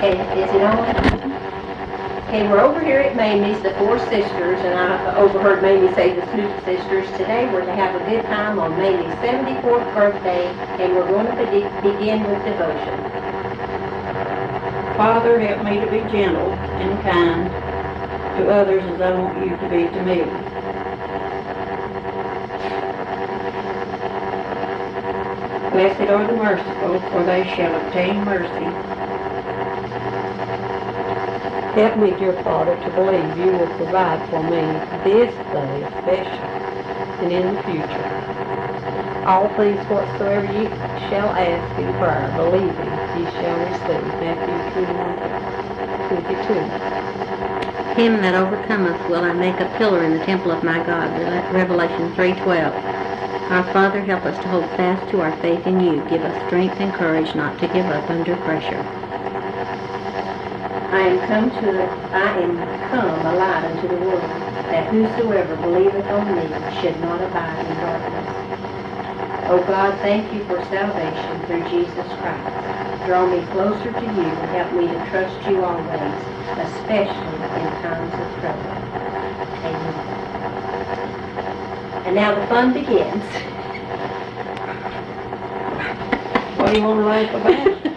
Okay, is it on? Okay, we're over here at Mamie's, the four sisters, and I overheard Mamie say the Snoop Sisters. Today we're to have a good time on Mamie's 74th birthday, and we're going to begin with devotion. Father, help me to be gentle and kind to others as I want you to be to me. Blessed are the merciful, for they shall obtain mercy. Help me, dear Father, to believe you will provide for me this day especially and in the future. All things whatsoever you shall ask in prayer, believing ye shall receive. Matthew 21:22. Him that overcometh will I make a pillar in the temple of my God. Revelation 3:12. Our Father, help us to hold fast to our faith in you. Give us strength and courage not to give up under pressure. I am come a light unto the world, that whosoever believeth on me should not abide in darkness. O God, thank you for salvation through Jesus Christ. Draw me closer to you and help me to trust you always, especially in times of trouble. Amen. And now the fun begins. What do you want to laugh about?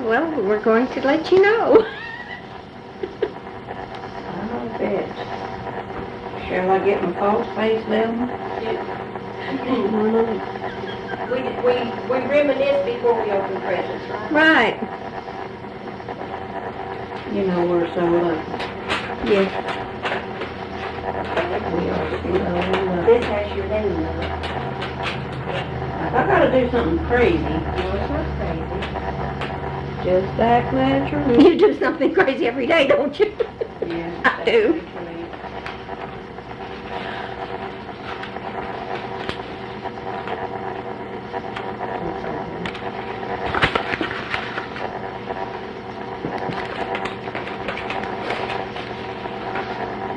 Well, we're going to let you know. I bet. Shall I get my false face down? We reminisce before we open presents, right? Right. You know we're so lucky. Yes. We are so lucky. This has your name on it. If I gotta do something crazy, No, it's not crazy. Just act natural. You do something crazy every day, don't you? yeah, I do. that's what you need.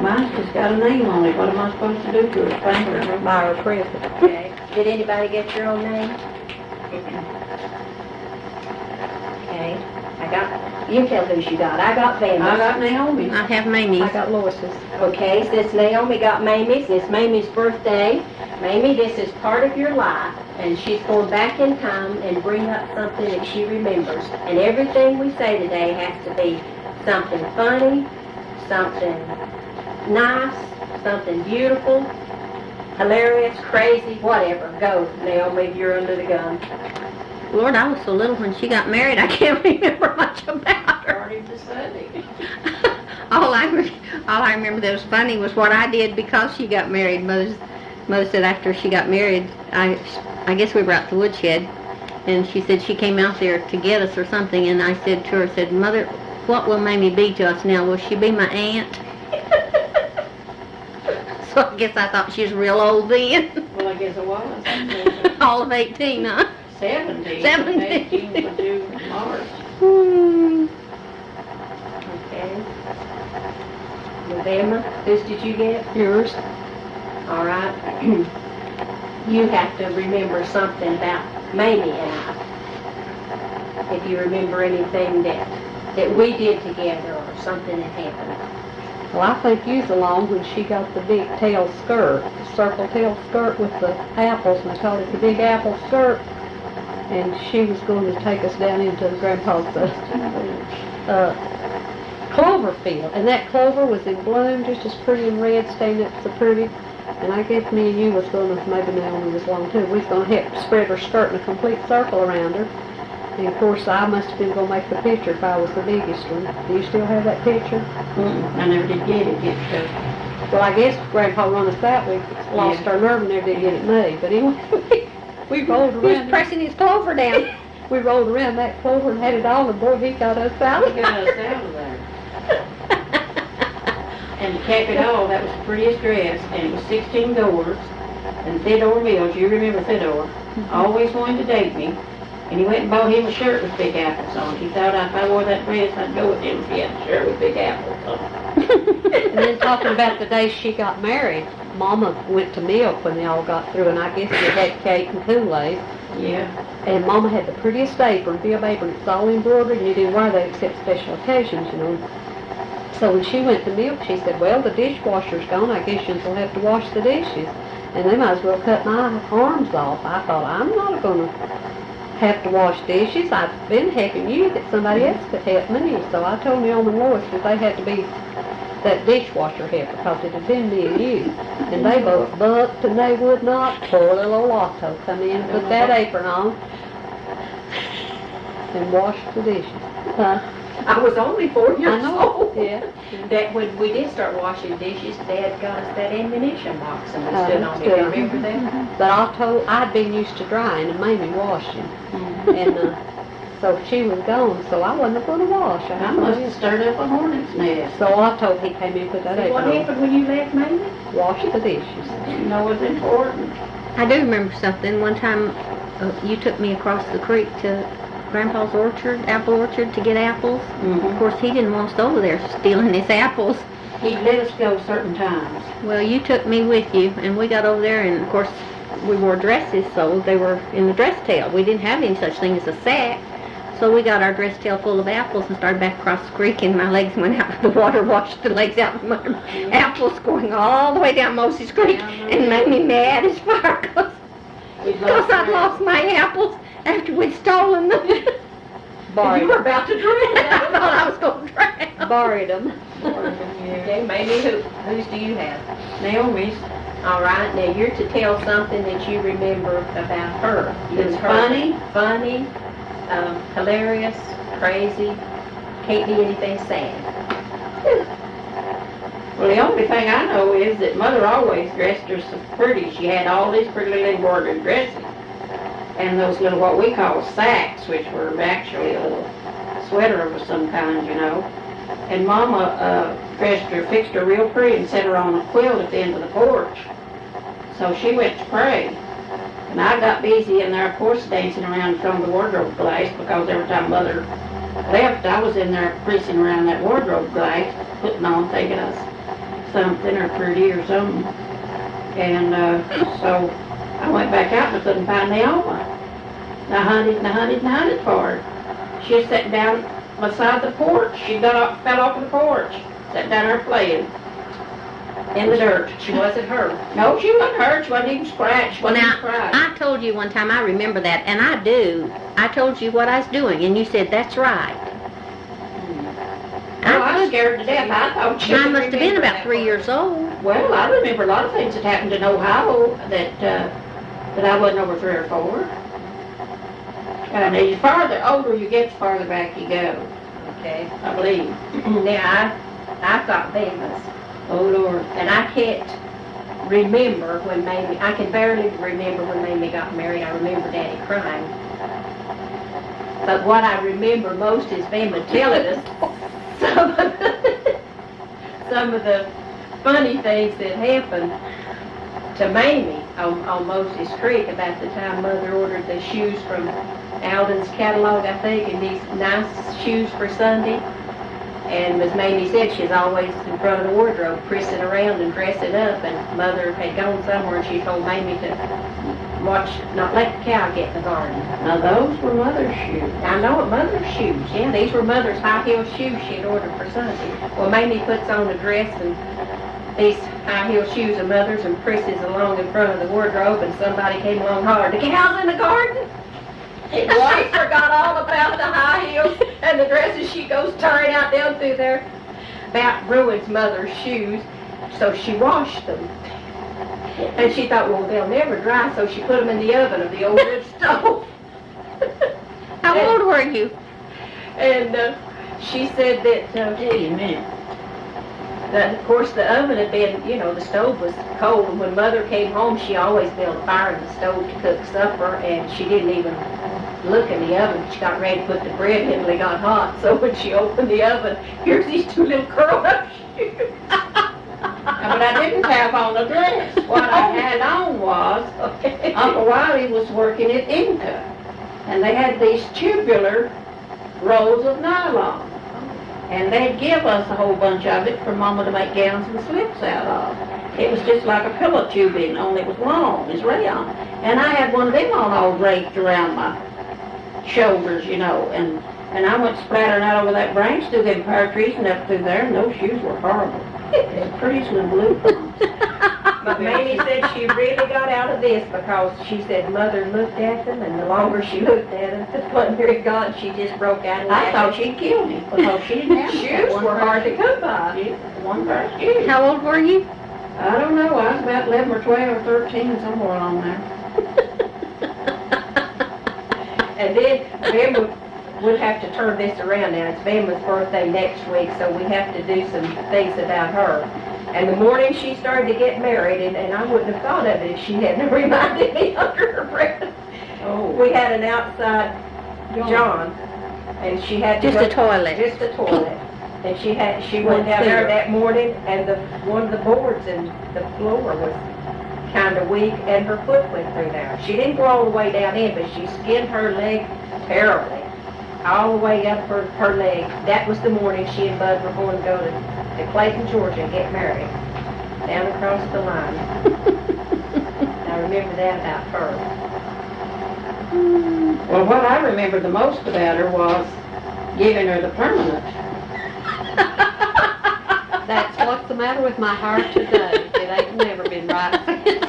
Mine's just got a name on it. What am I supposed to do to it? Thank her. Buy her a present. Okay. Did anybody get your own name? Okay. You tell whose you got. I got Mamie's. I got Naomi's. I have Mamie's. I got Lois's. Okay, since Naomi got Mamie's, it's Mamie's birthday. Mamie, this is part of your life, and she's going back in time and bring up something that she remembers. And everything we say today has to be something funny, something nice, something beautiful, hilarious, crazy, whatever. Go, Naomi, you're under the gun. Lord, I was so little when she got married, I can't remember much about her. Party to Sunday. all I remember that was funny was what I did because she got married. Mother said after she got married, I guess we were out to Woodshed, and she said she came out there to get us or something, and I said to her, Mother, what will Mamie be to us now? Will she be my aunt? So I guess I thought she was real old then. Well, I guess it was. All of 18, huh? 17. 17. 18 would do March. Okay. November, whose did you get? Yours. All right. You have to remember something about Mamie and I. If you remember anything that we did together or something that happened. Well, I think you was along when she got the big tail skirt, the circle tail skirt with the apples, and they called it the big apple skirt. And she was going to take us down into Grandpa's clover field. And that clover was in bloom, just as pretty and red, standing up so pretty. And I guess me and you was going to, maybe Naomi was along too, we was going to help spread her skirt in a complete circle around her. And of course, I must have been going to make the picture if I was the biggest one. Do you still have that picture? I never did get it yet, so. Well, I guess Grandpa run us that week, lost our nerve and never did get it made. But anyway, we rolled He was around. pressing his clover down. We rolled around that clover and had it all, and boy, he got us out. He got us out of there. And to cap it all, that was the prettiest dress, and it was 16 doors. And Theodore Mills, you remember Theodore, always wanted to date me. And he went and bought him a shirt with big apples on it. He thought if I wore that dress, I'd go with him if he had a shirt with big apples on it. And then talking about the day she got married, Mama went to milk when they all got through, and I guess they had cake and Kool-Aid. Yeah. And Mama had the prettiest apron, bib apron. It's all embroidered, and you didn't wear that except special occasions, you know. So when she went to milk, she said, well, the dishwasher's gone. I guess you'll have to wash the dishes. And they might as well cut my arms off. I thought, I'm not going to have to wash dishes. I've been helping you that somebody else could help me. So I told Naomi and Lois that they had to be that dishwasher helper because it had been me and you. And they both bucked and they would not. Poor little old Otto come in and put that apron on and wash the dishes. I was only 4 I years know. old. Yeah. That when we did start washing dishes, Dad got us that ammunition box and we Oh, stood on it. stood. Remember that? But I'd been used to drying and Mamie washing. And so she was gone, so I wasn't going to wash. I must have stirred up a hornet's nest. So Otto, he came in and put that See apron what on. happened when you left Mamie? Wash the dishes. You know it's important. I do remember something. One time, you took me across the creek to Grandpa's orchard, apple orchard, to get apples. Of course, he didn't want us over there stealing his apples. He'd let us go certain times. Well, you took me with you, and we got over there, and of course, we wore dresses, so they were in the dress tail. We didn't have any such thing as a sack. So we got our dress tail full of apples and started back across the creek, and my legs went out. The water washed the legs out from under me. Apples going all the way down Moses Creek, and made me mad as fire because I'd lost my apples after we'd stolen them. Borrowed You were about to drown. I thought I was going to drown. Borrowed them. Okay, Mamie, whose do you have? Naomi's. All right, now you're to tell something that you remember about her. It's Funny, hilarious, crazy, can't be anything sad. Well, the only thing I know is that Mother always dressed her so pretty. She had all these pretty little embroidered dresses. And those little, what we call sacks, which were actually a little sweater of some kind, you know. And Mama dressed her, fixed her real pretty and set her on a quilt at the end of the porch. So she went to pray. And I got busy in there, of course, dancing around in front of the wardrobe glass because every time Mother left, I was in there creasing around that wardrobe glass, putting on, thinking I was something or pretty or something. And so I went back out and I couldn't find Naomi. And I hunted for her. She was sitting down beside the porch. She got up, fell off the porch, sat down there playing in the dirt. She wasn't her. No, she wasn't hurt. She wasn't even scratched. She Well, wasn't now, even cried. I told you one time, I remember that, and I do. I told you what I was doing, and you said, that's right. Oh, I was scared to death. I thought she I would must have been remember about that 3 part. years old. Well, I remember a lot of things that happened in Ohio that I wasn't over 3 or 4. And the farther older you get, the farther back you go, Okay. I believe. Now, I've got Bama's, Oh, Lord. and I can't remember when Mamie, I can barely remember when Mamie got married. I remember Daddy crying. But what I remember most is Bama telling us some of the funny things that happened to Mamie on Moses Creek about the time Mother ordered the shoes from Alden's catalog, I think, and these nice shoes for Sunday. And as Mamie said, she's always in front of the wardrobe, pressing around and dressing up. And Mother had gone somewhere, and she told Mamie to watch, not let the cow get in the garden. Now, those were Mother's shoes. I know it, Mother's shoes. Yeah, these were Mother's high-heel shoes she had ordered for Sunday. Well, Mamie puts on a dress and these high-heel shoes of Mother's and presses along in front of the wardrobe, and somebody came along hard. The cow's in the garden. And White forgot all about the high heels and the dresses. She goes tearing out down through there. About ruins Mother's shoes, so she washed them. And she thought, well, they'll never dry, so she put them in the oven of the old wood stove. How old were you? And she said that, Amen. of course, the oven had been, you know, the stove was cold. And when Mother came home, she always built a fire in the stove to cook supper, and she didn't even look in the oven. She got ready to put the bread in and it got hot. So when she opened the oven, here's these two little curled up shoes. But I didn't have on a dress. What I had on was, Uncle Wiley was working at Inca, and they had these tubular rolls of nylon. And they'd give us a whole bunch of it for Mama to make gowns and slips out of. It was just like a pillow tubing, only it was long, it's round. And I had one of them on all draped around my shoulders, you know, and I went splattering out over that branch through them pear trees and up through there, and those shoes were horrible. The prettiest little blue ones. But Mamie said she really got out of this because she said Mother looked at them, and the longer she looked at them, the funnier it got. She just broke out I laughing. thought she'd kill me because she didn't have Shoes one were pair hard of to come by. shoes. One pair of shoes. How old were you? I don't know, I was about 11 or 12 or 13, somewhere along there. And then Vemma, we'll have to turn this around now. It's Vemma's birthday next week, so we have to do some things about her. And the morning she started to get married, and I wouldn't have thought of it if she hadn't reminded me under her breath. Oh. We had an outside John, and she had to Just go- a toilet. Just a toilet. And she went down there that morning, and one of the boards in the floor was kind of weak, and her foot went through there. She didn't go all the way down in, but she skinned her leg terribly, all the way up her leg. That was the morning she and Bud were going to go to Clayton, Georgia, and get married, down across the line. I remember that about her. Well, what I remember the most about her was giving her the permanent. That's what's the matter with my heart today. It ain't never been right since.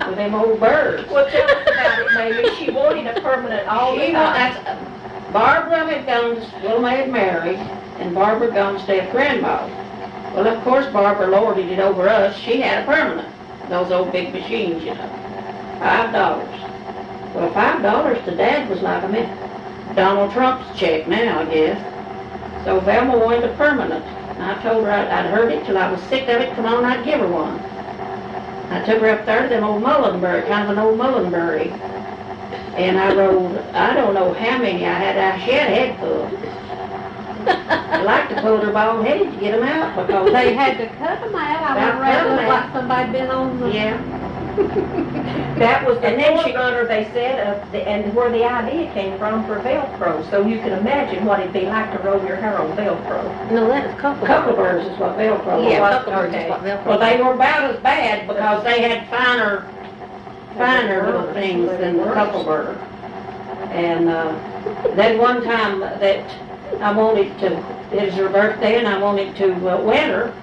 With them old birds. Well, tell us about it, Mamie. She wanted a permanent all the time. Barbara had gone to, Wilma had married, and Barbara had gone to stay at Grandma. Well, of course, Barbara lorded it over us. She had a permanent. Those old big machines, you know. $5. Well, $5 to Dad was like Donald Trump's check now, I guess. So Velma wanted a permanent. And I told her I'd heard it till I was sick of it. Come on, I'd give her one. I took her up there to them old Mullenberry, kind of an old Mullenberry. And I rode, I don't know how many I had. She had a head full. I like to pull her bald headed to get them out because They had to cut them out. I went around Cut 'em looked out. like somebody'd been on the... yeah. That was the And then she- forerunner, they said, and where the idea came from for Velcro. So you can imagine what it'd be like to roll your hair on Velcro. No, that was couple. Cuckleburs is what Velcro was. Yeah, was, couple birds okay. is what Velcro. Well, they were about as bad because they had finer little things than the Cucklebur. And then one time that I wanted to, it was her birthday, and I wanted to wet her,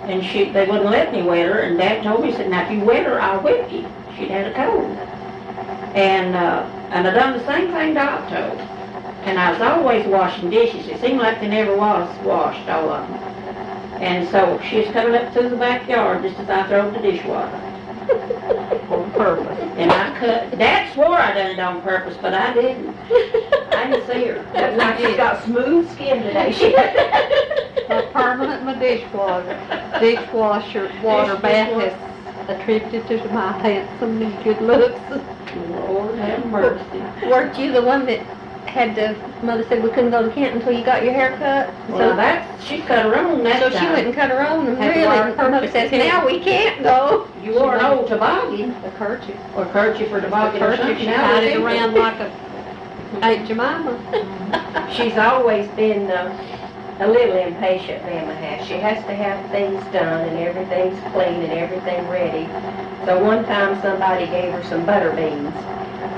and they wouldn't let me wet her, and Dad told me, he said, now if you wet her, I'll whip you. She'd had a cold. And I done the same thing Doc told. And I was always washing dishes. It seemed like they never was washed, all of them. And so she was coming up through the backyard just as I throwed the dishwater. On purpose. And I cut, Dad swore I done it on purpose, but I didn't. I didn't see her. Looks like she's got smooth skin today. She A permanent in my dishwasher water bath has attributed to my handsome and good looks. Lord have mercy. Weren't you the one that had to, Mother said we couldn't go to Canton until you got your hair cut? Well, she cut her own that So time. she went and cut her own, and Had to really, wear a and Mother kerchief. says, now we can't go. You wore an old toboggan, A kerchief. or kerchief or A toboggan or kerchief, something. she Now tied they it do around like a Aunt Jemima. She's always been a little impatient, Mama has. She has to have things done and everything's clean and everything ready. So one time somebody gave her some butter beans,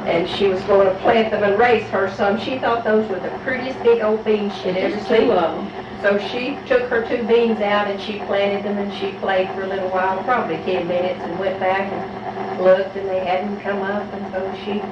and she was going to plant them and raise her some. She thought those were the prettiest big old beans she'd ever There's seen. two of them. So she took her 2 beans out and she planted them, and she played for a little while, probably 10 minutes, and went back and looked, and they hadn't come up, and so she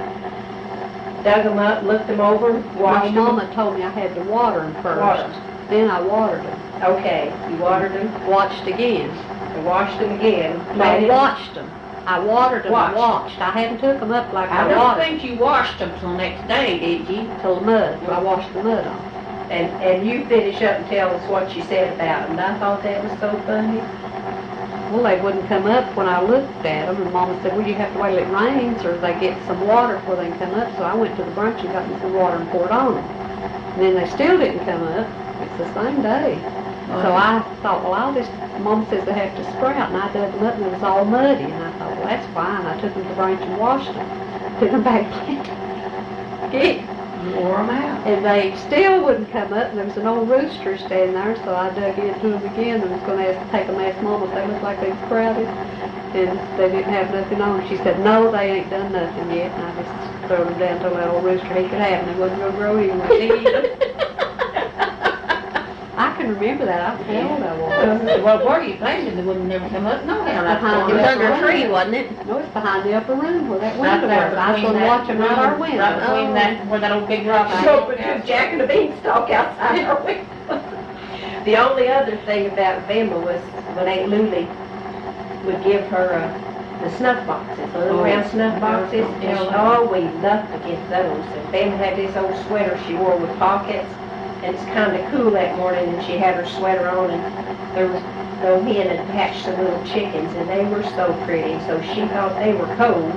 dug them up, looked them over, My washed them. mama told me I had to water them first. Water. Then I watered them. Okay, you watered them, Watched again. and washed them again. I planted them. watched them. I watered them and Watched. watched. I hadn't took them up like I I don't watered think you washed them till next day, did you? till the mud. I washed the mud off. And you finish up and tell us what you said about them. I thought that was so funny. Well, they wouldn't come up when I looked at them, and Mama said, well, you have to wait till it rains or they get some water before they can come up. So I went to the brunch and got me some water and poured on them. And then they still didn't come up. It's the same day. So I thought, well, Mama says they have to sprout, and I dug them up and it was all muddy. And I thought, well, that's fine. I took them to the branch and washed them. Took them back planted. Wore 'em out. And they still wouldn't come up, and there was an old rooster standing there, so I dug into them again and was gonna take them, ask Mama if they looked like they was crowded, and they didn't have nothing on. She said, no, they ain't done nothing yet, and I just threw them down to that old rooster. He could have them, they wasn't gonna grow anyway. I can remember that, I told I was. Well, where you planted, they wouldn't never come up, no, how Behind It was the under a tree, wasn't it? No, it's behind the upper room where that Right window there was. I was between gonna watch them out our window. Right between that, where that old big rock is. So, but your Jack and the Beanstalk outside our window. The only other thing about Vilma was when Aunt Lulie would give her the snuff boxes, the little round snuff boxes, and she always loved to get those. And Vilma had this old sweater she wore with pockets, and it's kind of cool that morning, and she had her sweater on, and there was no hen had hatched some little chickens, and they were so pretty, so she thought they were cold.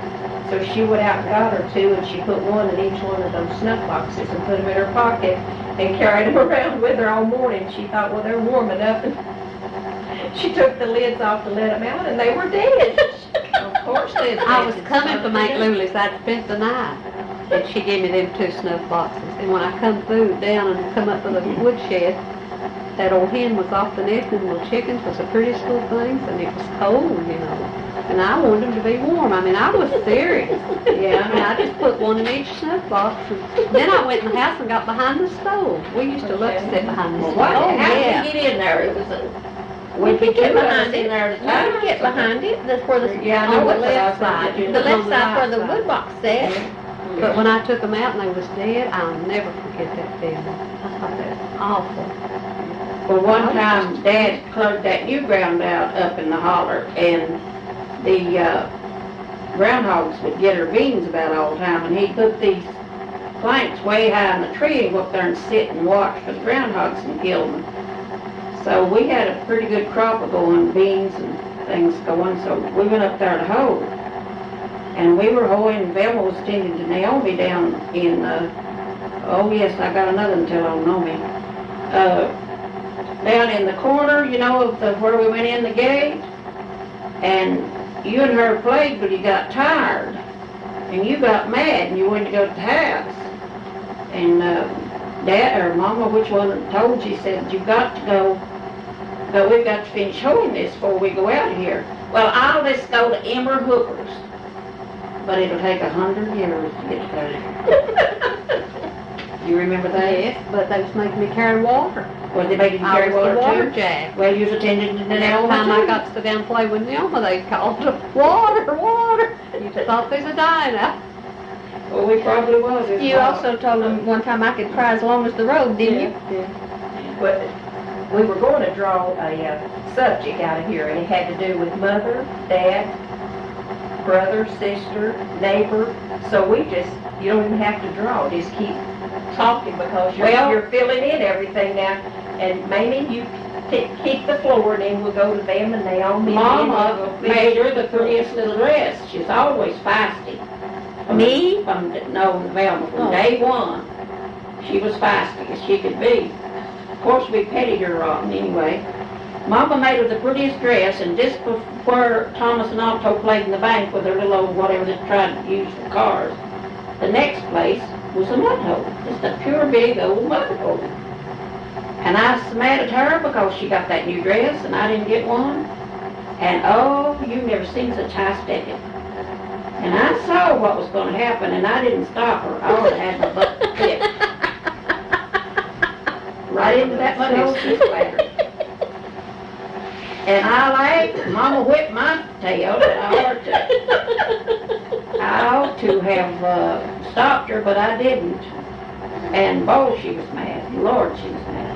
So she went out and got her two, and she put one in each one of those snuff boxes and put them in her pocket and carried them around with her all morning. She thought, well, they're warm enough, and she took the lids off to let them out, and they were dead. Of course they I was coming from Aunt Lulie's, I'd spent the night, and she gave me them two snuff boxes. And when I come through down and come up to the woodshed, that old hen was off the nest, and the little chickens was the prettiest little things, and it was cold, you know. And I wanted them to be warm. I mean, I was serious. Yeah, and I just put one in each snuff box. And then I went in the house and got behind the stove. We used to love to sit behind the stove. What? Oh, How yeah. did we get in there? It was We could get behind in it. there at a You time. could get behind it. That's where the, Yeah, I know on what the left side. you The left on the side where right the side. wood box sat. But when I took them out and they was dead, I'll never forget that feeling. I thought that was awful. Well, one time, Dad cleared that new ground out up in the holler, and the groundhogs would get her beans about all the time, and he'd put these planks way high in the tree and go up there and sit and watch for the groundhogs and kill them. So we had a pretty good crop of going, beans and things going, so we went up there to hoe. And we were hoeing, and Velma was tending to Naomi down in, oh yes, I got another one to tell on Naomi. Down in the corner, you know, of where we went in the gate. And you and her played, but you got tired. And you got mad, and you wanted to go to the house. And Dad, or Mama, which one told you, said, you've got to go, but we've got to finish hoeing this before we go out of here. Well, I'll just go to Emmer Hooker's. But it'll take 100 years to get there. You remember that? Yes, but they was making me carry water. Was they making you I carry was the water water too? jack. Well, you was attending to And every time I got to sit down and play with Nelma, they called water, water. You just thought there's a dying out. Well, we probably was. It was You hot. also told them one time I could cry as long as the road, didn't you? Yeah. But we were going to draw a subject out of here, and it had to do with mother, dad, brother, sister, neighbor. So we just, you don't even have to draw, just keep talking because you're filling in everything now. And Mamie, you keep the floor, and then we'll go to them and Naomi. Mama made her the prettiest little dress. She's always feisty. Me? No, Velma, from day one. She was feisty as she could be. Of course, we petted her rotten anyway. Mama made her the prettiest dress, and just before Thomas and Otto played in the bank with their little old whatever they tried to use for cars, the next place was a mud hole. Just a pure big old mud hole. And I was mad at her because she got that new dress and I didn't get one. And oh, you've never seen such high stepping. And I saw what was going to happen, and I didn't stop her. I would have had my butt kicked. Right into that mud hole she splattered. And I laughed. Mama whipped my tail, but I ought to have stopped her, but I didn't. And boy, she was mad. Lord, she was mad.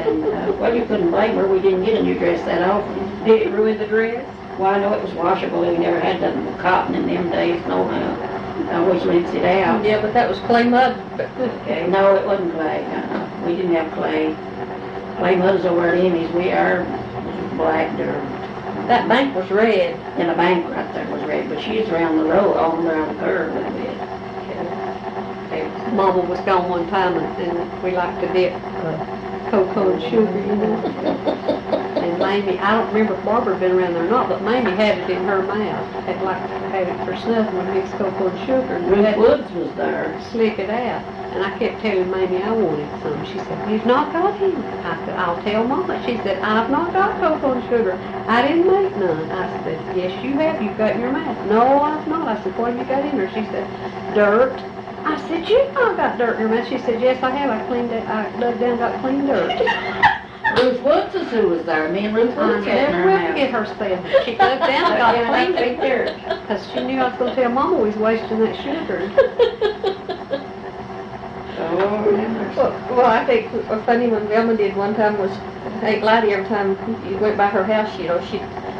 And well, you couldn't blame her. We didn't get a new dress that often. Did it ruin the dress? Well, I know it was washable. We never had nothing but cotton in them days, no how. I always rinsed it out. Yeah, but that was clay mud. Okay. No, it wasn't clay. We didn't have clay. Clay mud was over at Emmy's. Our was black dirt. That bank was red. And a bank right there was red, but she's around the road, all around the curve a little bit. Mama was gone one time, and we liked to dip cocoa and sugar, you know. And Mamie, I don't remember if Barbara had been around there or not, but Mamie had it in her mouth. Had it for snuffing when mixed cocoa and sugar. And Ruth had to Woods was there. slick it out. And I kept telling Mamie I wanted some. She said, "You've not got any." I said, "I'll tell Mama." She said, "I've not got cocoa and sugar. I didn't make none." I said, "Yes, you have. You've got in your mouth." "No, I've not." I said, "What have you got in there?" She said, "Dirt." I said, "You've not got dirt in your mouth." She said, "Yes, I have. I dug down and got clean dirt." Ruth Woods is who was there. Me and Ruth I Woods had in never her will mouth. forget her saying that. She dug down and got clean Big dirt. because she knew I was going to tell Mama we was wasting that sugar. Well, I think a funny one Velma did one time was, Aunt Lottie, every time you went by her house,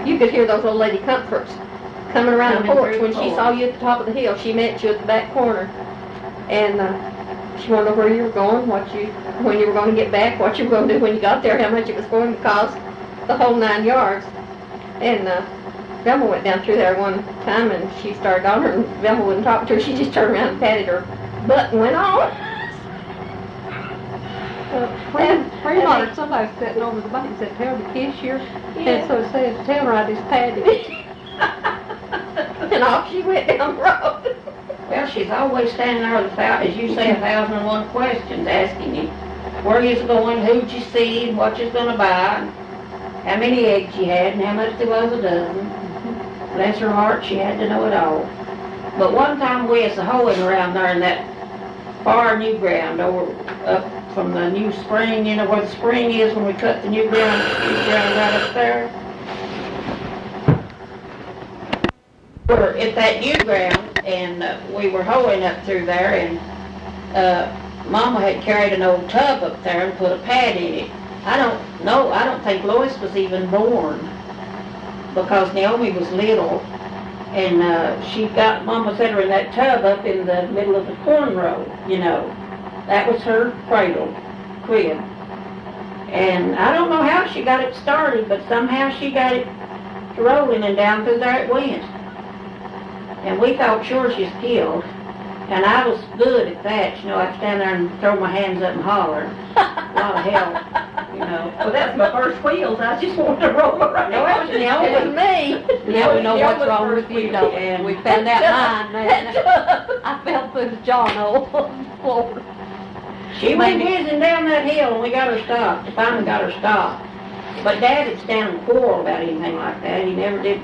you could hear those old lady comforts coming around the Coming porch. through When the she porch. saw you at the top of the hill, she met you at the back corner. And she wanted to know where you were going, when you were going to get back, what you were going to do when you got there, how much it was going to cost, the whole 9 yards. And Velma went down through there one time and she started on her and Velma wouldn't talk to her. She just turned around and patted her butt and went on. Grandmother, somebody was sitting over the bank and said, "Tell the cashier." And so it said, "Tell her I just patted it." And off she went down the road. Well, she's always standing there with as you say, 1,001 questions asking you where you's going, who'd you see, what you's gonna buy, how many eggs you had, and how much there was a dozen. Bless her heart, she had to know it all. But one time we was hoeing around there in that far new ground over up from the new spring, you know where the spring is when we cut the new ground right up there. We're at that new ground, and we were hoeing up through there, and Mama had carried an old tub up there and put a pad in it. I don't think Lois was even born, because Naomi was little, and Mama set her in that tub up in the middle of the corn row, you know. That was her cradle, crib. And I don't know how she got it started, but somehow she got it rolling, and down through there it went. And we thought sure she's killed. And I was good at that, you know, I'd stand there and throw my hands up and holler. A lot of help, you know. Well, that's my first wheels. I just wanted to roll around. No, it was Naomi. me. Now we know Yeah, what's but wrong first with you, we- don't we? and- We found out mine, man. I fell through the John hole on the floor. She went whizzing down that hill, and we got her stopped. Finally got her stopped. But Dad would stand and quarrel about anything like that. He never did.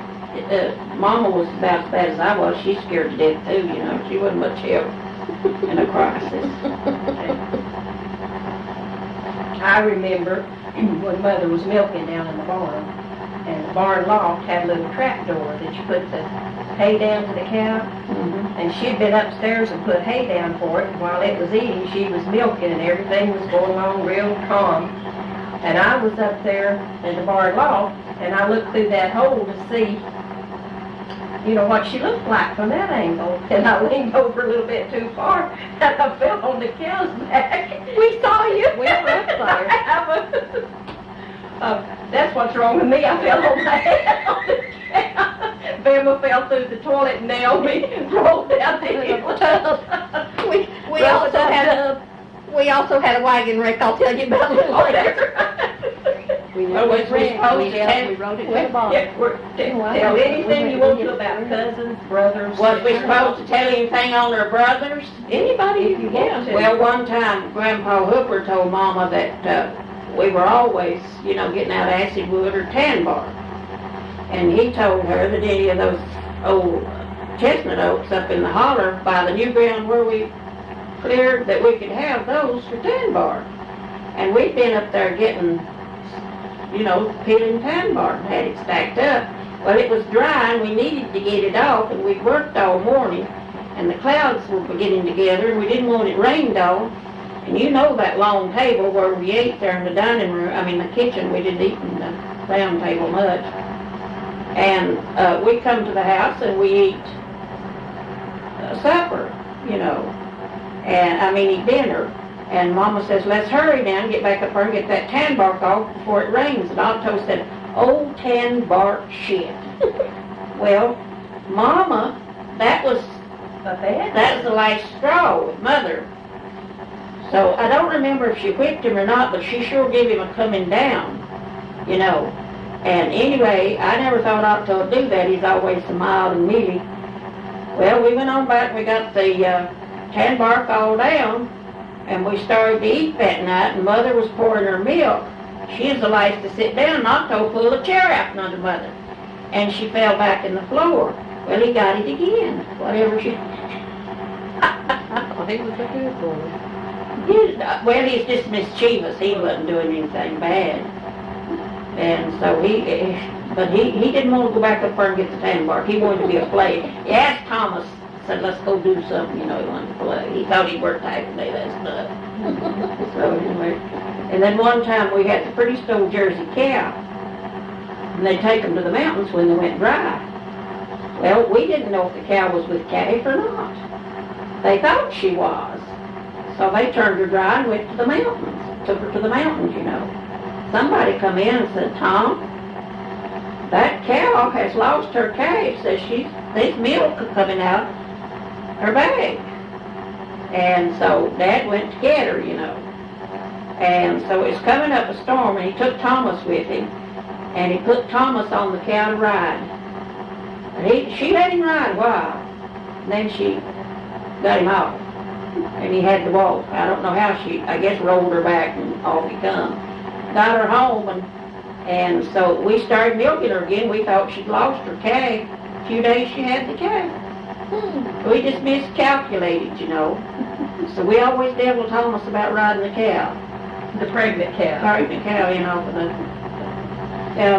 Mama was about as bad as I was. She's scared to death too, you know. She wasn't much help in a crisis. I remember when Mother was milking down in the barn, and the barn loft had a little trap door that you put the hay down to the cow, and she'd been upstairs and put hay down for it, and while it was eating, she was milking, and everything was going along real calm. And I was up there in the barn loft, and I looked through that hole to see, you know, what she looked like from that angle. And I leaned over a little bit too far, and I fell on the cow's back. We saw you. We were up there. That's what's wrong with me. I fell on my head on the cow. Velma fell through the toilet, and Naomi rolled down the hill. We also had a wagon wreck. I'll tell you about a little later. We Oh, know it's supposed to have- we wrote it to the bottom. Yeah, tell anything you want to about cousins, brothers. Was we supposed to tell anything on her brothers? Anybody if you want to. Well, one time Grandpa Hooper told Mama that we were always, you know, getting out acid wood or tan bark. And he told her that any of those old chestnut oaks up in the holler by the new ground where we cleared, that we could have those for tan bark. And we'd been up there getting, you know, peeling tan bark, had it stacked up. Well, it was dry and we needed to get it off, and we'd worked all morning, and the clouds were getting together, and we didn't want it rained on. And you know that long table where we ate there in the dining room, the kitchen, we didn't eat in the round table much. And we come to the house and we eat supper, you know, and eat dinner. And Mama says, let's hurry now and get back up there and get that tan bark off before it rains. And Otto said, old tan bark shit. Well, Mama, that was the last straw with Mother. So I don't remember if she whipped him or not, but she sure gave him a coming down, you know. And anyway, I never thought Otto would do that. He's always so mild and mealy. Well, we went on back, we got the tan bark all down, and we started to eat that night, and Mother was pouring her milk. She was the last to sit down, and Otto pulled a chair out from under Mother, and she fell back in the floor. Well, he got it again, whatever she... I thought he was a good boy. Well, he's just mischievous. He wasn't doing anything bad. And so he didn't want to go back up there and get the tan bark. He wanted to be a play. He asked Thomas, said, let's go do something, you know, he wanted to play. He thought he worked half a day, that stuff. So anyway, and then one time we had the prettiest old Jersey cow, and they take them to the mountains when they went dry. Well, we didn't know if the cow was with calf or not. They thought she was. So they turned her dry and went to the mountains, took her to the mountains, you know. Somebody come in and said, Tom, that cow has lost her calf. Says there's milk coming out her bag. And so Dad went to get her, you know. And so it's coming up a storm, and he took Thomas with him, and he put Thomas on the cow to ride. And she let him ride a while. And then she got him off, and he had to walk. I don't know how I guess rolled her back and off he come. Got her home, and so we started milking her again. We thought she'd lost her calf. A few days she had the calf. We just miscalculated, you know. So we always devil Thomas about riding the cow. The pregnant cow. Pregnant cow in off of the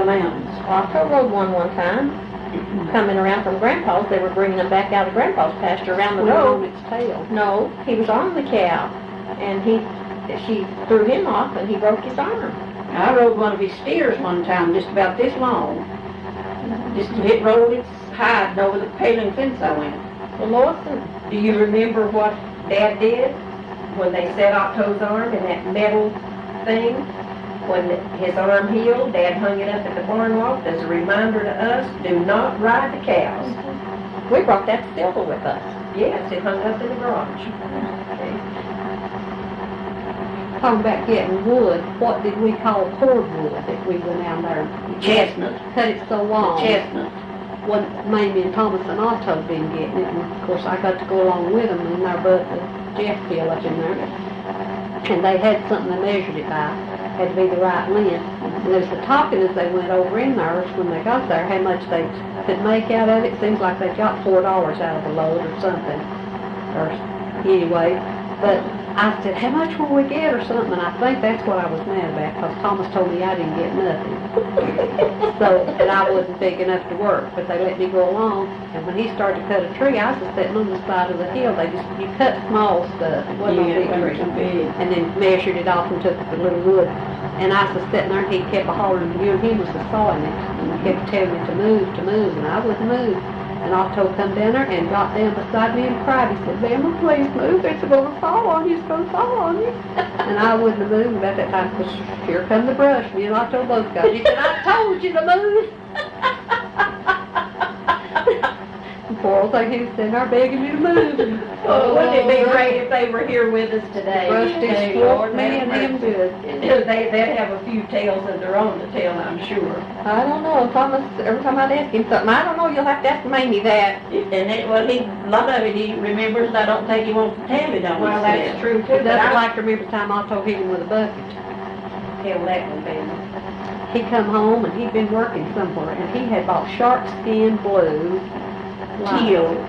mountains. Otto rode one time, coming around from Grandpa's. They were bringing him back out of Grandpa's pasture around the Put it on road. its tail. No, he was on the cow, and she threw him off, and he broke his arm. I rode one of his steers one time, just about this long. Just it rolled its hide over the paling fence I went. Well, Lawson, do you remember what Dad did when they set Otto's arm in that metal thing? When his arm healed, Dad hung it up at the barn loft as a reminder to us, do not ride the cows. We brought that silver with us. Yes, it hung up in the garage. Talking about getting wood, what did we call cordwood that we went down there and Chestnut. cut it so long? Chestnut. When Mamie and Thomas and Otto been getting it, and of course I got to go along with them in there, but Jeff Hill up in there. And they had something they measured it by, had to be the right length. And there's the talking as they went over in there when they got there, how much they could make out of it. Seems like they got $4 out of the load or something. Or anyway, but I said, how much will we get or something? And I think that's what I was mad about, because Thomas told me I didn't get nothing. So, that I wasn't big enough to work, but they let me go along. And when he started to cut a tree, I was just sitting on the side of the hill. You cut small stuff, it wasn't a big tree. Too big. And then measured it off and took the little wood. And I was sitting there, and he kept hollering, you and him was sawing it. And he kept telling me to move, and I wouldn't move. And Otto come down there and got down beside me and cried. He said, Mama, please move. It's going to fall on you. It's going to fall on you. And I wouldn't have moved at that time, because here come the brush. Me and Otto both got it. He said, I told you to move. Poor old thing, he was sitting there begging me to move. Oh, wouldn't it be great if they were here with us today? Rusty Hey, swooped Lord, me have and him mercy. good. They'd have a few tales of their own to tell, I'm sure. I don't know, Thomas, every time I'd ask him something, I don't know, you'll have to ask Mamie that. And a lot of it he remembers. I don't think he wants to tell it on Well, that's true too, He but doesn't I like to remember the time Otto hit him with a bucket. tell that one, baby. He come home and he'd been working somewhere, and he had bought shark skin blue Teals.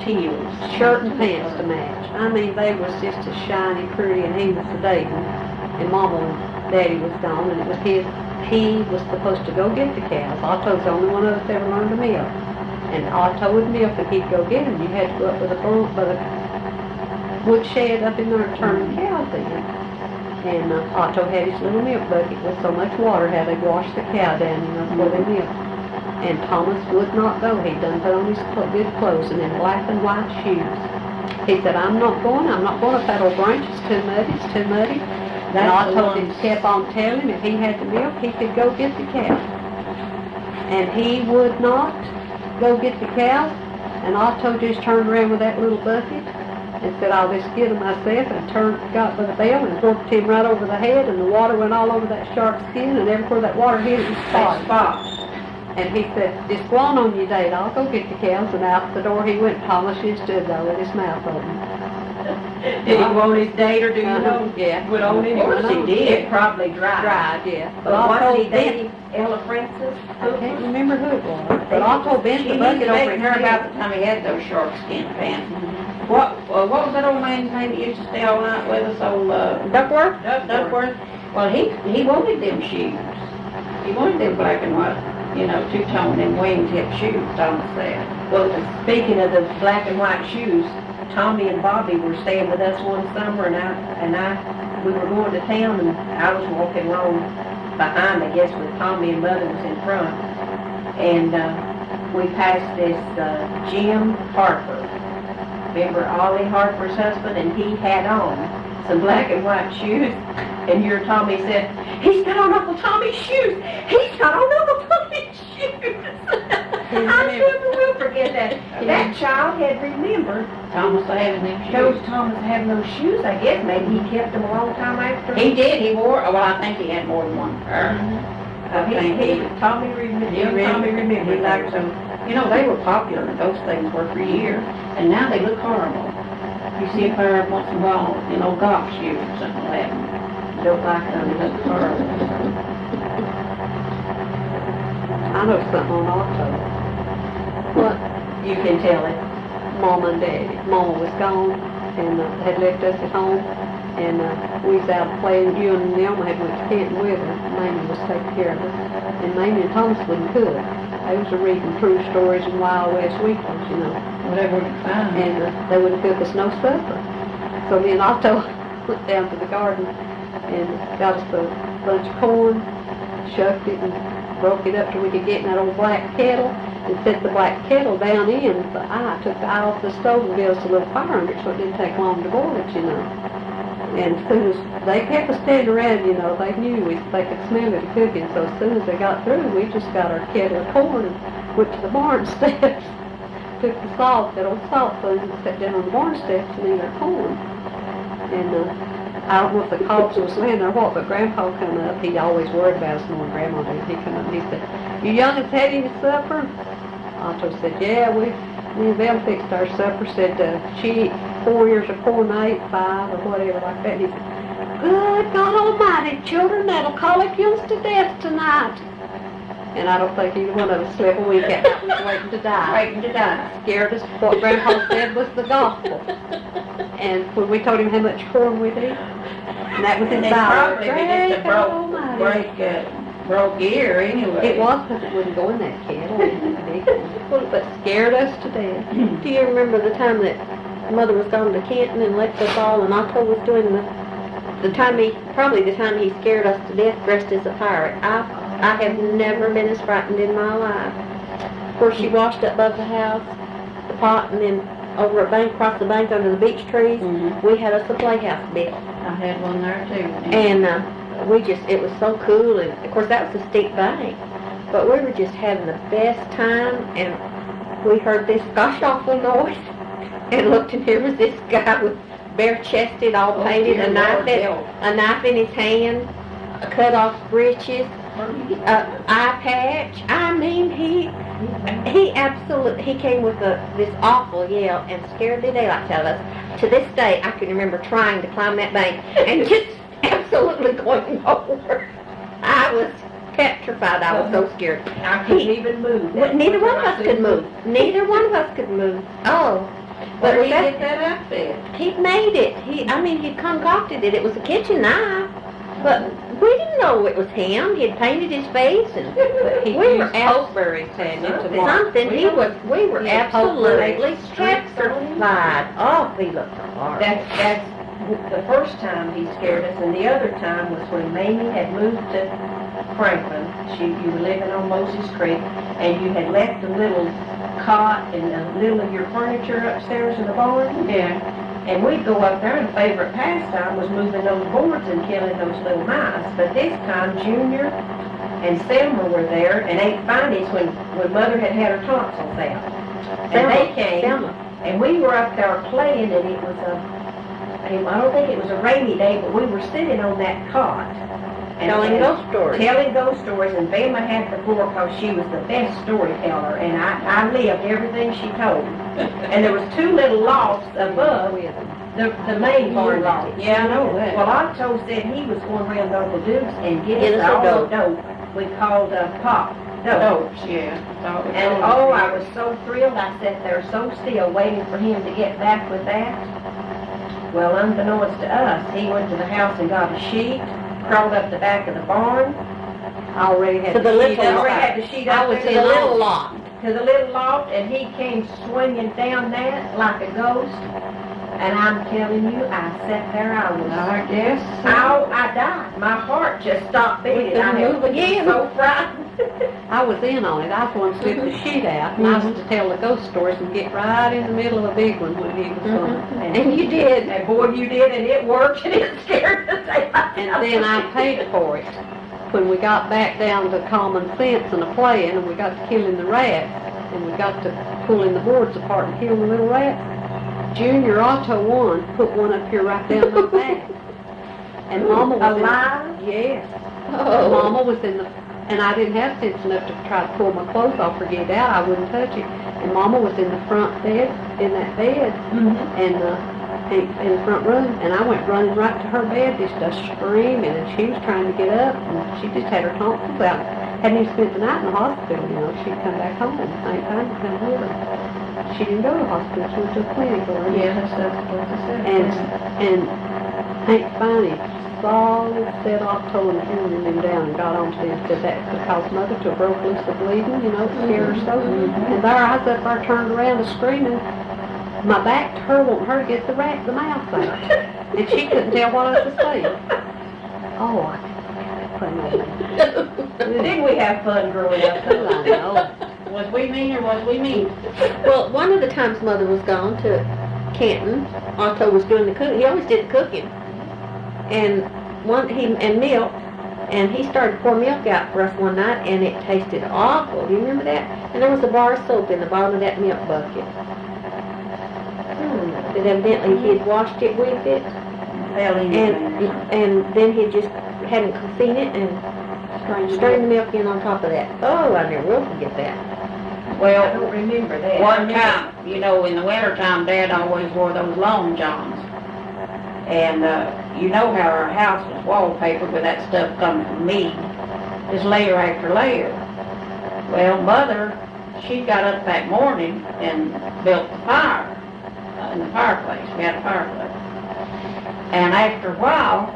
shirt and pants to match. I mean, they was just as shiny, pretty, and he was sedating. And Mama and Daddy was gone, and it was he was supposed to go get the cows. Otto's the only one of us ever learned to milk. And Otto would milk, and he'd go get them. You had to go up with a wood shed up in there and turn the cows in. And Otto had his little milk bucket with so much water, how they washed the cow down, before they milked. And Thomas would not go. He done put on his good clothes and then black and white shoes. He said, I'm not going up that old branch. It's too muddy, it's too muddy. And Otto just kept on telling him if he had the milk, he could go get the cow. And he would not go get the cow. And Otto just turned around with that little bucket and said, I'll just get them myself, and got by the bell and whooped him right over the head, and the water went all over that shark skin, and everywhere that water hit it was spotted. And he said, just go on your date, I'll go get the cows. And out the door he went, polishing stood there with his mouth open. Did he go on his date, or do you know? Yeah. Went on it? Of course he did. It probably dried. Dried, yeah. But I wasn't told he Ben, dating Ella Francis? I can't remember who it was, but I told Ben She to needs bucket to over make his her head. about the time he had those shark skin pants. What was that old man's name that used to stay all night with us, old, Duckworth? Duckworth? Well, he wanted them shoes. He wanted them black and white, two-tone and wingtip shoes, Thomas said. Well, speaking of the black and white shoes, Tommy and Bobby were staying with us one summer, and we were going to town, and I was walking along behind, I guess, with Tommy, and Mother was in front. And we passed this Jim Harper. Remember Ollie Harper's husband? And he had on some black and white shoes. And your Tommy said, "He's got on Uncle Tommy's shoes. He's got on Uncle Tommy's shoes." I never will forget that. That child had remembered Thomas having them shoes. those Thomas having those shoes. I guess maybe he kept them a long time after. He did, he wore, well, I think he had more than one pair. Tommy remembered. He liked them. They were popular, those things were for years, and now they look horrible. You see a pair of once in a while, golf shoes or something like that. Don't like them, they look horrible. I know something on October. What? You can tell it. Mama and Daddy. Mama was gone and had left us at home, and we was out playing. You and Nelma had went to Canton with her. Mamie was taking care of us, and Mamie and Thomas wouldn't cook. They was reading true stories and Wild West weeklies, Whatever we could find. and they wouldn't cook us no supper. So me and Otto went down to the garden and got us a bunch of corn, shucked it, and broke it up till we could get in that old black kettle, and set the black kettle down in. But I took the eye off the stove and built a little fire under it, so it didn't take long to boil it, And as soon as they kept us standing around, they knew they could smell it cooking. So as soon as they got through, we just got our kettle of corn and went to the barn steps. Took the salt, that old salt spoon, and sat down on the barn steps and ate our corn. And I don't know if the cops was laying there or what, but Grandpa come up. He always worried about us knowing Grandma did. He come up and he said, "You young'uns had any supper?" Otto said, "Yeah, me and Belle fixed our supper." Said she ate 4 ears of corn, I ate 5 or whatever like that. He said, "Good God Almighty, children, that'll colic you to death tonight." And I don't think either one of us slept a wink at night. We was waiting to die. Waiting to die. Scared us. What Grandpa said was the gospel. And when we told him how much corn we'd eat, and that was his They Bible. probably just a broke ear anyway. It was because it wouldn't go in that kettle. But scared us to death. Do you remember the time that Mother was gone to Canton and left us all, and Otto was doing the time the time he scared us to death dressed as a pirate? I have never been as frightened in my life. Of course, she washed up above the house, the pot, and then over at bank, across the bank under the beech trees, we had us a playhouse built. I had one there too. And it was so cool, and of course that was a steep bank. But we were just having the best time, and we heard this gosh awful noise, and looked, and here was this guy with bare-chested, all painted, a knife in his hand, cut off breeches, eye patch. I mean, he came with this awful yell and scared the daylights out of us. To this day, I can remember trying to climb that bank and just absolutely going nowhere. I was petrified. I was so scared. I couldn't even move. Neither one of us could move. Neither one of us could move. Oh. But But we get that outfit. he made it. He'd concocted it. It was a kitchen knife. But we didn't know it was him. He had painted his face, and He we were used pokeberries, hadn't he, to mark. something. We were He had absolutely pokeberries. petrified. Oh, he looked horrible. That's the first time he scared us, and the other time was when Mamie had moved to Franklin. You were living on Moses Creek, and you had left a little cot and a little of your furniture upstairs in the barn. Yeah. And we'd go up there, and a favorite pastime was moving those boards and killing those little mice. But this time, Junior and Selma were there, and ate findies when Mother had her tonsils out. And they came, and we were up there playing, and it was I don't think it was a rainy day, but we were sitting on that cot. Telling ghost stories. Telling ghost stories, and Velma had the floor because she was the best storyteller, and I lived everything she told. And there was 2 little lofts above the main barn loft. Yeah, I know that. Well, Otto said he was going around Uncle Duke's and Get getting us a all the dope we called pop dope. Dopes, yeah. And oh, I was so thrilled. I sat there so still waiting for him to get back with that. Well, unbeknownst to us, he went to the house and got a sheet, crawled up the back of the barn. I already had To the the sheet little up. Already had the sheet I up was there in a little loft. to the little loft, and he came swinging down that like a ghost. And I'm telling you, I sat there, I guess. I died. My heart just stopped beating. couldn't I move again. was so frightened. I was in on it. I was the one who slipped the sheet out, and I was to tell the ghost stories and get right in the middle of a big one when he was going. And you did. And boy, you did, and it worked, and it scared the same. And then I paid for it. When we got back down to common sense and a plan, and we got to killing the rats, and we got to pulling the boards apart and killing the little rats, Junior Otto won, put one up here right down my back. And Mama was Alive? Yes. Oh. Mama was in the, and I didn't have sense enough to try to pull my clothes off or get it out. I wouldn't touch it. And Mama was in the front bed, in that bed, and in the front room. And I went running right to her bed, just screaming, and she was trying to get up, and she just had her tonsils out. Hadn't even spent the night in the hospital, you know. She'd come back home. I ain't time to come with her. She didn't go to the hospital. She went to a clinic or Yeah, that's what I said. and Aunt Fanny saw said Otto and Henry and them down and got on to them. Said that because Mother took broke loose of bleeding, you know, it scared her so. And there I was up there turned around and screaming, my back to her, wanting her to get the mouse out. And she couldn't tell what I was saying. Oh, I couldn't. Didn't we have fun growing up? I know. Was we mean or was we mean? Well, one of the times Mother was gone to Canton, Otto was doing the cooking. He always did the cooking. And milk, and he started to pour milk out for us one night, and it tasted awful. Do you remember that? And there was a bar of soap in the bottom of that milk bucket. But evidently he had washed it with it, and then he just hadn't seen it and strained the milk in on top of that. Oh, I never will forget that. I Well, don't remember that. one time, you know, in the wintertime, Dad always wore those long johns. And, you know how our house was wallpapered with that stuff coming from me, just layer after layer. Well, Mother, she got up that morning and built the fire in the fireplace. We had a fireplace. And after a while,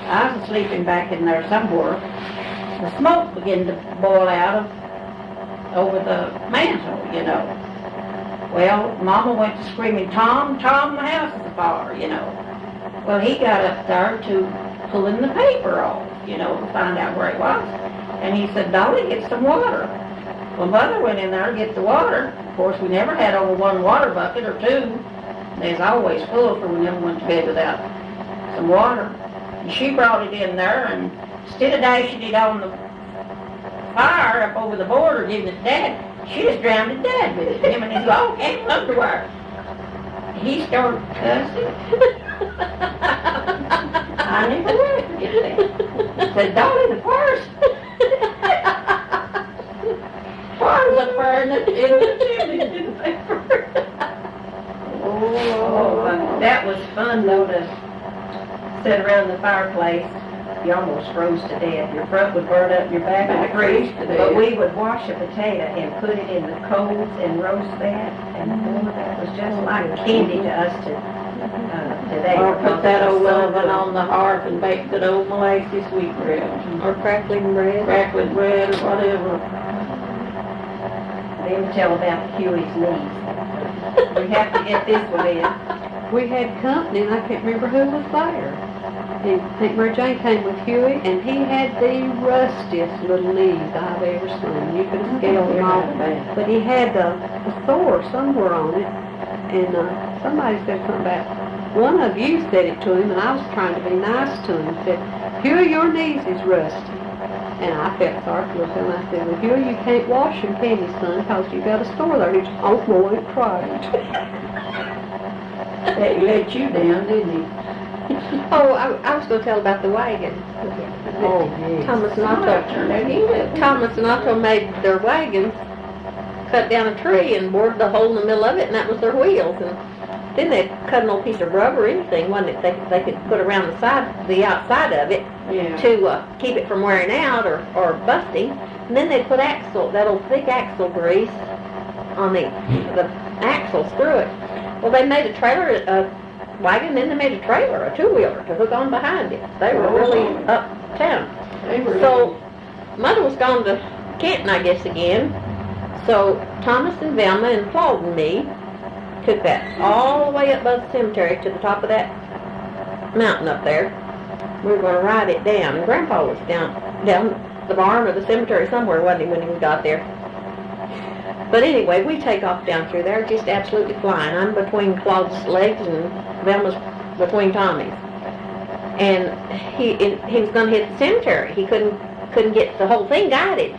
I was sleeping back in there somewhere. The smoke began to boil out of over the mantle, you know. Well, Mama went to screaming, Tom, the house is afire, you know. Well, he got up there to pulling the paper off, you know, to find out where it was. And he said, Dolly, get some water. Well, Mother went in there to get the water. Of course, we never had over one water bucket or two. There's always full, for we never went to bed without some water. And she brought it in there, and instead of dashing it on the fire up over the board or giving it to Dad, she just drowned Dad with it. Him and his long came underwear. He started cussing. I never will forget that. Said, Dolly, the first. Fire was up there in the chimney, didn't they? Oh, that was fun though to sit around the fireplace. You almost froze to death. Your front would burn up, your back would freeze. But we would wash a potato and put it in the coals and roast that. And boy, that was just like candy to us today. Or put that old oven on the hearth and bake that old molasses sweet bread. Or crackling bread. Crackling bread or whatever. Then tell about Huey's knees. We have to get this one in. We had company, and I can't remember who was there. And Aunt Mary Jane came with Huey, and he had the rustiest little knees I've ever seen. You could have scaled them off. But he had a sore somewhere on it, and somebody said something about, one of you said it to him, and I was trying to be nice to him, said, Huey, your knees is rusty. And I felt sorry for him. I said, well, Huey, you can't wash them, can you, son, because you got a sore there. He said, oh, boy, it cried. That let you down, didn't he? Oh, I was gonna tell about the wagon. Oh, yes. Thomas and Otto made their wagons, cut down a tree and bored the hole in the middle of it, and that was their wheels. And then they cut an old piece of rubber or anything, wasn't it? They could put around the outside of it Yeah. to keep it from wearing out or busting. And then they put that old thick axle grease on the axles through it. Well, they made a trailer, wagon, then they made a trailer, a two-wheeler to hook on behind it. They were really uptown. They were So, Mother was gone to Canton, I guess, again. So, Thomas and Velma and Claude and me took that all the way up by the cemetery to the top of that mountain up there. We were going to ride it down. And Grandpa was down the barn or the cemetery somewhere, wasn't he, when we got there? But anyway, we take off down through there, just absolutely flying. I'm between Claude's legs and Velma's between Tommy's. And he was going to hit the cemetery. He couldn't get the whole thing guided.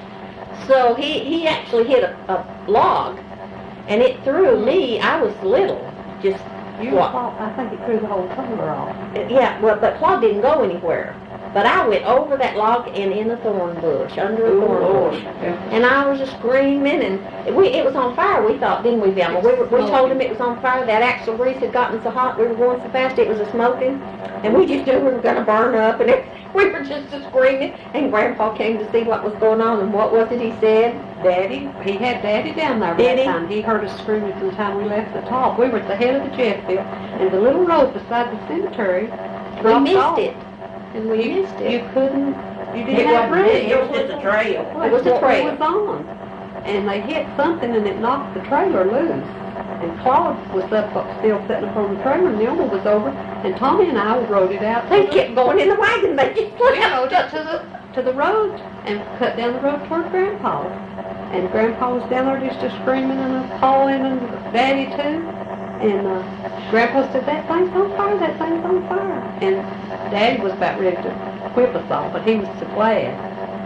So he actually hit a log, and it threw me. I was little, just I think it threw the whole trailer off. yeah. Well, but Claude didn't go anywhere. But I went over that log and in a thorn bush, under a thorn bush. And I was just screaming, and it was on fire, we thought, didn't we, Velma? We told him it was on fire. That axle grease had gotten so hot, we were going so fast, it was a-smoking. And we just knew we were going to burn up, and we were just screaming. And Grandpa came to see what was going on, and what was it he said? Daddy, he had Daddy down there Did that he? time. He heard us screaming from the time we left the top. We were at the head of the jet field, and the little road beside the cemetery We dropped missed off. it. And we missed it. You couldn't, you It didn't have wasn't brakes. big, it was just a trail. It was a What trail. was on. And they hit something and it knocked the trailer loose. And Claude was still sitting up on the trailer, and Neilma was over, and Tommy and I rode it out. They kept going in the wagon, they just We rode it to the road and cut down the road toward Grandpa. And Grandpa was down there just screaming and calling, and Daddy too. And Grandpa said, that thing's on fire, that thing's on fire. And Daddy was about ready to whip us all, but he was so glad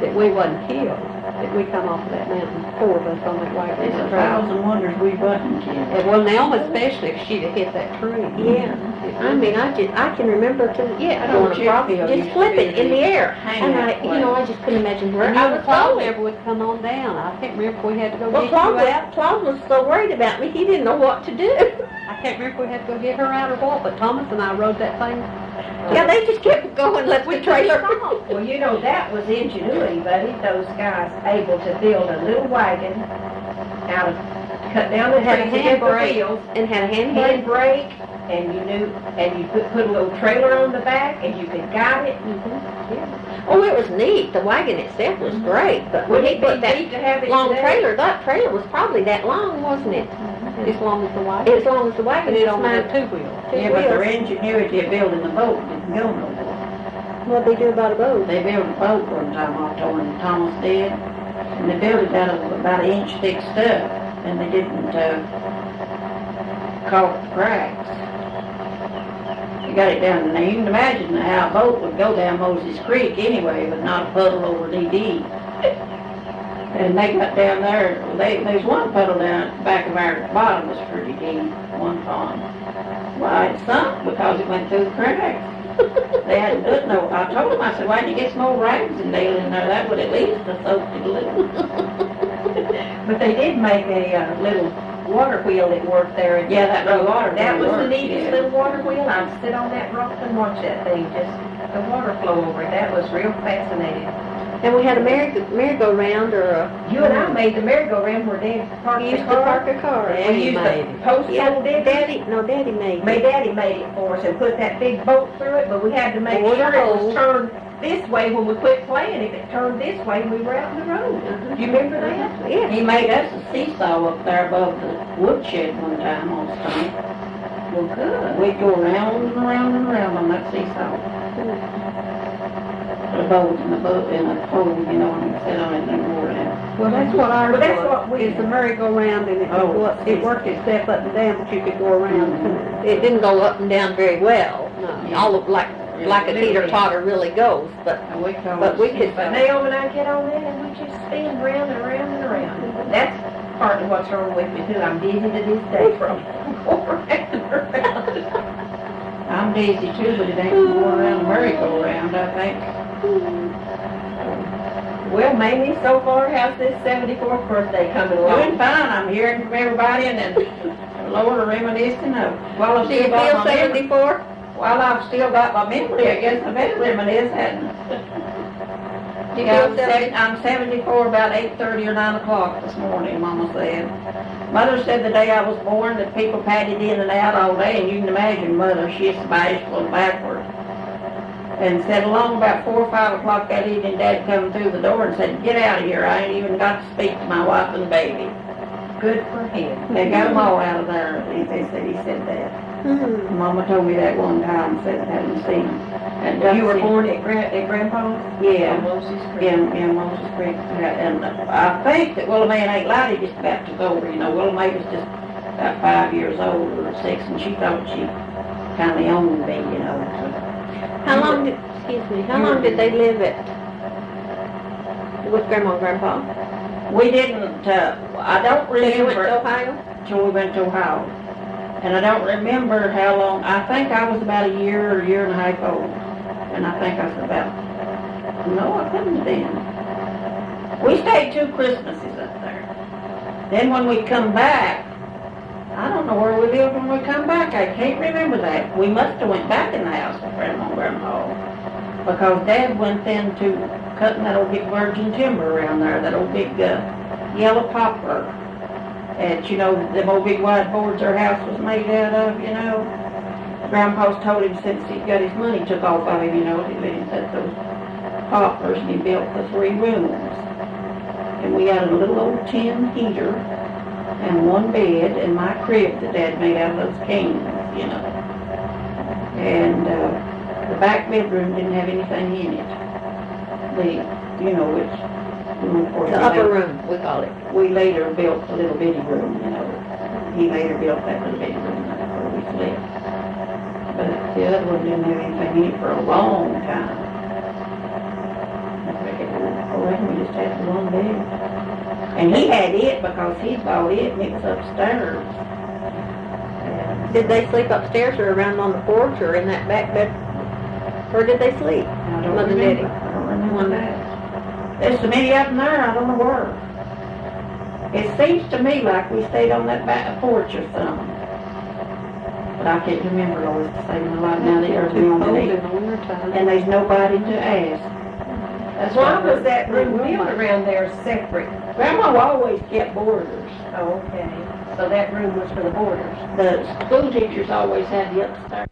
that we wasn't killed, that we come off of that mountain, four of us on that wagon. It's a thousand wonders we wasn't killed. And well, Naomi especially, if she'd have hit that tree. Yeah, I mean, I can remember going Jet across, field just used to flipping be in the air. hanging And that way. I just couldn't imagine where And I you was and Claude going. never would come on down. I can't remember if we had to go Well, get you out. Claude was so worried about me, he didn't know what to do. I can't remember if we had to go get her out or what, but Thomas and I rode that thing. Yeah, they just kept going, left the trailer. Well, you know, that was ingenuity, buddy, those guys able to build a little wagon out of, cut down the Had a trees and get the handbrake. wheels, And had a handbrake. handbrake, and you put a little trailer on the back, and you could guide it. Oh, it was neat. The wagon itself was great, but when Would he it be put that neat to have it long today? trailer, that trailer was probably that long, wasn't it? As long as the wagon. As long as the wagon But it was only had mine. two wheels. Yeah, but their ingenuity of building the boat didn't go nowhere. What'd they do about a boat? They built a boat one time, Otto and Thomas did, and they built it out of about an inch thick stuff, and they didn't, caulk the cracks. They got it down, and you can imagine how a boat would go down Moses Creek anyway, but not a puddle over knee deep. And they got down there, there's one puddle down at the back of our bottom was pretty deep, one pond. Why, it sunk because it went through the cracks. They hadn't done no, I told them, I said, why'd you get some old rags and nail in there? That would at least have soaked it a little. But they did make a little water wheel that worked there. Yeah, that little water That wheel was the worked, neatest yeah. little water wheel. I'd sit on that rock and watch that thing, just the water flow over it. That was real fascinating. And we had a merry-go-round or a... You and I made the merry-go-round where Dad parked We the used to car. park a car. We used made to it. post Yeah, old Daddy. Daddy made My it. daddy made it for us and put that big boat through it, but we had to make Bored sure a it hole. was turned this way when we quit playing. If it turned this way, we were out in the road. Do you remember that? Yeah. He made us a seesaw up there above the woodshed one time on the stomach. Well, good. We'd go around and around and around on that seesaw. Put a boat in a pole, you know, and sit on it and go around. Well, that's what ours Well, that's was. what we- It's a merry-go-round, and it worked itself up and down, but you could go around. It didn't go up and down very well. No. All of, like a teeter-totter really goes, but And we called But it we could- seesaw. But Naomi and I get on that and we just spin round and round and around. That's part of what's wrong with me too. I'm dizzy to this day from going round and around. I I'm dizzy too, but it ain't going around the merry-go-round, I think. Well, Mamie, so far, how's this 74th birthday coming along? Doing fine, I'm hearing from everybody and then Lord are reminiscing of, while I've Do you still got feel my memory. 74? While I've still got my memory, I guess I better reminisce, hadn't I? Do you Yeah, feel 74? I'm 74 about 8:30 or 9 o'clock this morning, Mama said. Mother said the day I was born that people patted in and out all day, and you can imagine Mother, she's bashful and backward. And said along about 4 or 5 o'clock that evening, Dad come through the door and said, get out of here, I ain't even got to speak to my wife and baby. Good for him. They got them all out of there, he said that. Hmm. Mama told me that one time, said I hadn't seen him. And You were born at Grandpa's? Yeah. Moses Creek. Yeah, Moses Creek. Yeah, and I think that Willie Mae and Aunt Lottie just about took over, you know. Willie Mae was just about 5 years old or 6, and she thought she kind of owned me, you know. So. How long did, excuse me, how long did they live with Grandma and Grandpa? We didn't, I don't So you went to remember Ohio? till we went to Ohio. And I don't remember how long, I think I was about a year or year and a half old. And I think I was about, no, I couldn't have been. We stayed 2 Christmases up there. Then when we come back, I don't know where we lived when we come back. I can't remember that. We must have went back in the house with Grandma and Grandpa. Because Dad went then to cutting that old big virgin timber around there, that old big yellow poplar. And you know, them old big wide boards our house was made out of, you know. Grandpa's told him since he got his money took off of him, you know, he let him set those poplars and he built the 3 rooms. And we had a little old tin heater and 1 bed and my crib that Dad made out of those canes, you know. And the back bedroom didn't have anything in it. You know, which, of course, The upper room, we call it. we later built a little bitty room, you know. He later built that little bitty room, that's where we slept. But the other one didn't have anything in it for a long time. I reckon we just had the 1 bed. And he had it because he bought it and it was upstairs. And Did they sleep upstairs or around on the porch or in that back bed? Where did they sleep? I don't Mother and remember. Daddy. I don't remember that. There's so many of them there, I don't know where. It seems to me like we stayed on that back porch or something. But I can't remember, always saving a lot now that you're Too on cold the in the wintertime. and there's nobody to ask. That's Why why was that room built around there separate? Grandma always kept boarders. Oh, okay. So that room was for the boarders. The school teachers always had the upstairs.